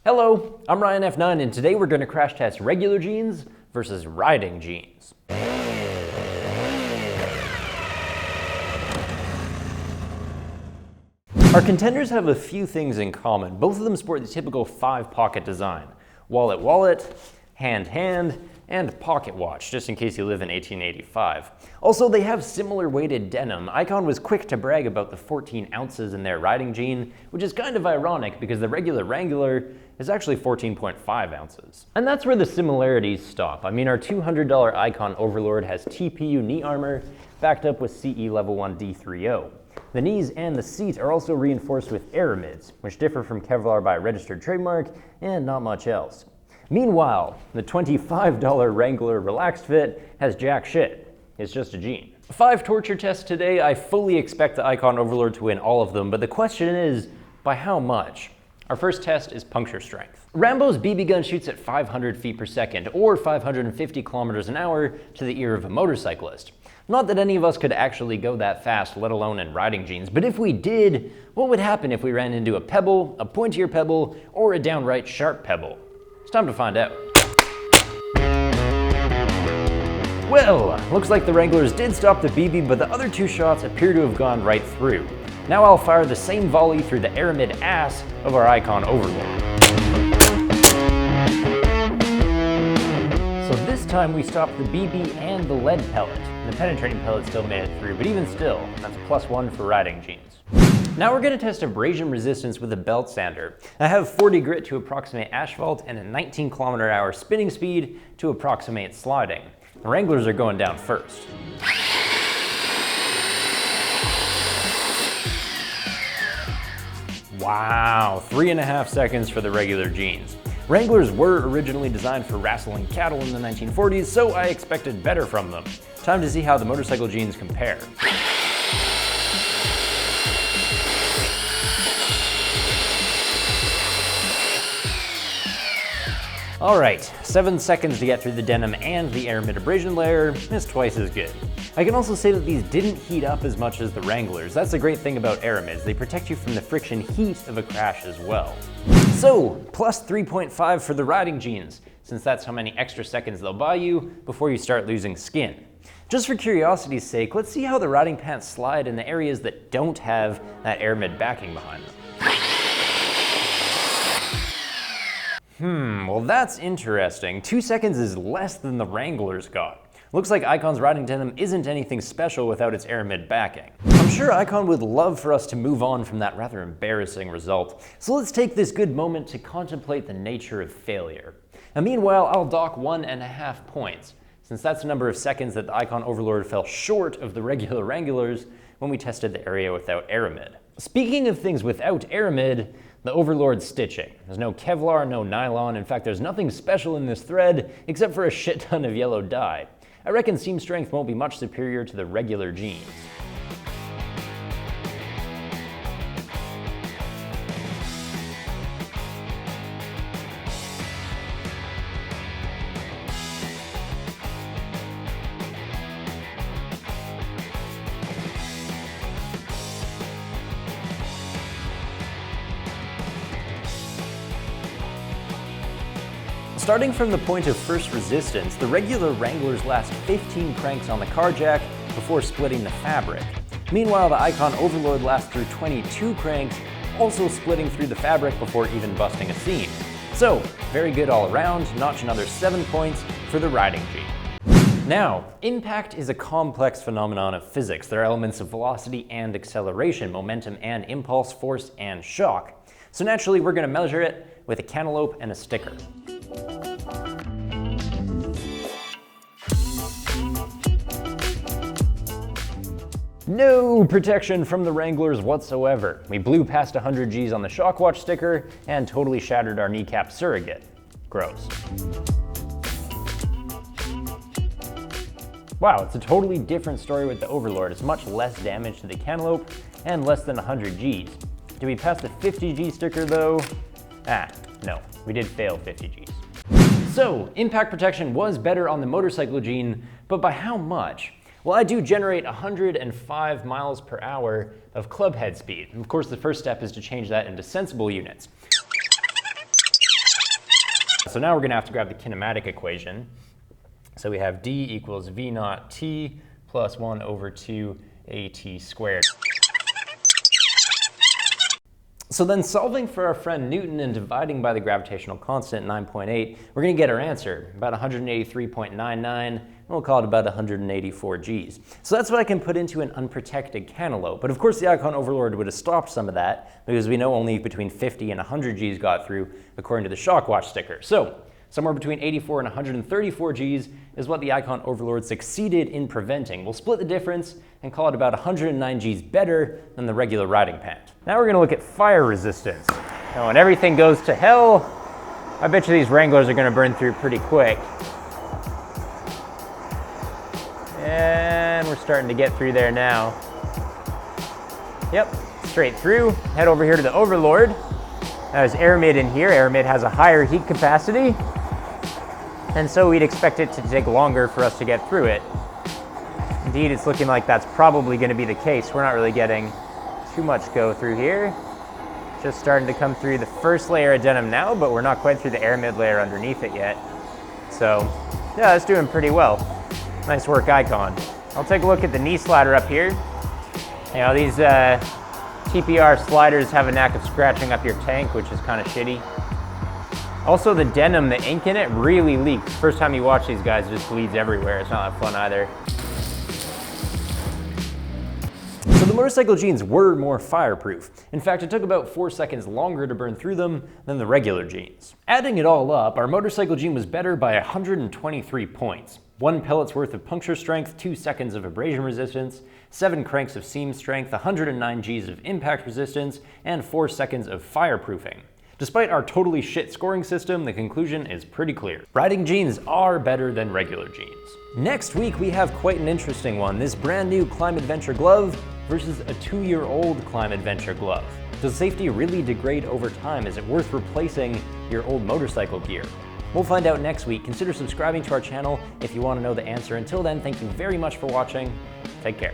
Hello, I'm Ryan F9 and today we're going to crash test regular jeans versus riding jeans. Our contenders have a few things in common. Both of them sport the typical 5-pocket design. Wallet, hand, and pocket watch, just in case you live in 1885. Also, they have similar weighted denim. Icon was quick to brag about the 14 ounces in their riding jean, which is kind of ironic because the regular Wrangler is actually 14.5 ounces. And that's where the similarities stop. I mean, our $200 Icon Overlord has TPU knee armor, backed up with CE Level 1 D30. The knees and the seat are also reinforced with aramids, which differ from Kevlar by a registered trademark and not much else. Meanwhile, the $25 Wrangler Relaxed Fit has jack shit. It's just a jean. 5 torture tests today. I fully expect the Icon Overlord to win all of them, but the question is, by how much? Our first test is puncture strength. Rambos BB gun shoots at 500 feet per second, or 550 kilometers an hour to the ear of a motorcyclist. Not that any of us could actually go that fast, let alone in riding jeans, but if we did, what would happen if we ran into a pebble, a pointier pebble, or a downright sharp pebble? It's time to find out. Well, looks like the Wranglers did stop the BB, but the other 2 shots appear to have gone right through. Now I'll fire the same volley through the aramid ass of our Icon Overlord. So this time we stopped the BB and the lead pellet. The penetrating pellet still made it through, but even still, that's a +1 for riding jeans. Now we're going to test abrasion resistance with a belt sander. I have 40 grit to approximate asphalt and a 19 km/h spinning speed to approximate sliding. The Wranglers are going down first. Wow, 3.5 seconds for the regular jeans. Wranglers were originally designed for wrestling cattle in the 1940s, so I expected better from them. Time to see how the motorcycle jeans compare. Alright, 7 seconds to get through the denim and the aramid abrasion layer is twice as good. I can also say that these didn't heat up as much as the Wranglers. That's the great thing about aramids. They protect you from the friction heat of a crash as well. So, +3.5 for the riding jeans, since that's how many extra seconds they'll buy you before you start losing skin. Just for curiosity's sake, let's see how the riding pants slide in the areas that don't have that aramid backing behind them. Well that's interesting. 2 seconds is less than the Wranglers got. Looks like Icon's riding denim isn't anything special without its aramid backing. I'm sure Icon would love for us to move on from that rather embarrassing result, so let's take this good moment to contemplate the nature of failure. And meanwhile, I'll dock 1.5 points, since that's the number of seconds that the Icon Overlord fell short of the regular Wranglers when we tested the area without aramid. Speaking of things without aramid, the Overlord stitching. There's no Kevlar, no nylon. In fact, there's nothing special in this thread except for a shit ton of yellow dye. I reckon seam strength won't be much superior to the regular jeans. Starting from the point of first resistance, the regular Wranglers last 15 cranks on the car jack before splitting the fabric. Meanwhile, the Icon Overlord lasts through 22 cranks, also splitting through the fabric before even busting a seam. So, very good all around, notch another 7 points for the riding jean. Now, impact is a complex phenomenon of physics. There are elements of velocity and acceleration, momentum and impulse, force and shock. So naturally, we're going to measure it with a cantaloupe and a sticker. No protection from the Wranglers whatsoever. We blew past 100 Gs on the Shockwatch sticker and totally shattered our kneecap surrogate. Gross. Wow, it's a totally different story with the Overlord. It's much less damage to the cantaloupe and less than 100 Gs. Did we pass the 50 G sticker though? No, we did fail 50 Gs. So, impact protection was better on the motorcycle jean, but by how much? Well, I do generate 105 miles per hour of club head speed. And of course, the first step is to change that into sensible units. So now we're gonna have to grab the kinematic equation. So we have D equals V naught T plus 1 over 2 AT squared. So then solving for our friend Newton and dividing by the gravitational constant, 9.8, we're gonna get our answer, about 183.99, and we'll call it about 184 Gs. So that's what I can put into an unprotected cantaloupe. But of course the icon overlord would have stopped some of that, because we know only between 50 and 100 Gs got through, according to the Shockwatch sticker. So somewhere between 84 and 134 Gs is what the icon overlord succeeded in preventing. We'll split the difference and call it about 109 Gs better than the regular riding pant. Now we're gonna look at fire resistance. Now when everything goes to hell, I bet you these Wranglers are gonna burn through pretty quick. And we're starting to get through there now. Yep, straight through. Head over here to the overlord. Now there's aramid in here. Aramid has a higher heat capacity, and so we'd expect it to take longer for us to get through it. Indeed, it's looking like that's probably going to be the case. We're not really getting too much go through here. Just starting to come through the first layer of denim now, but we're not quite through the aramid layer underneath it yet. So yeah, that's doing pretty well. Nice work, icon. I'll take a look at the knee slider up here. You know, these TPR sliders have a knack of scratching up your tank, which is kind of shitty. Also, the denim, the ink in it really leaks. First time you watch these guys, it just bleeds everywhere. It's not that fun either. So the motorcycle jeans were more fireproof. In fact, it took about 4 seconds longer to burn through them than the regular jeans. Adding it all up, our motorcycle jean was better by 123 points. 1 pellet's worth of puncture strength, 2 seconds of abrasion resistance, 7 cranks of seam strength, 109 Gs of impact resistance, and 4 seconds of fireproofing. Despite our totally shit scoring system, the conclusion is pretty clear. Riding jeans are better than regular jeans. Next week, we have quite an interesting one. This brand new Climb Adventure glove versus a 2-year-old Climb Adventure glove. Does safety really degrade over time? Is it worth replacing your old motorcycle gear? We'll find out next week. Consider subscribing to our channel if you want to know the answer. Until then, thank you very much for watching. Take care.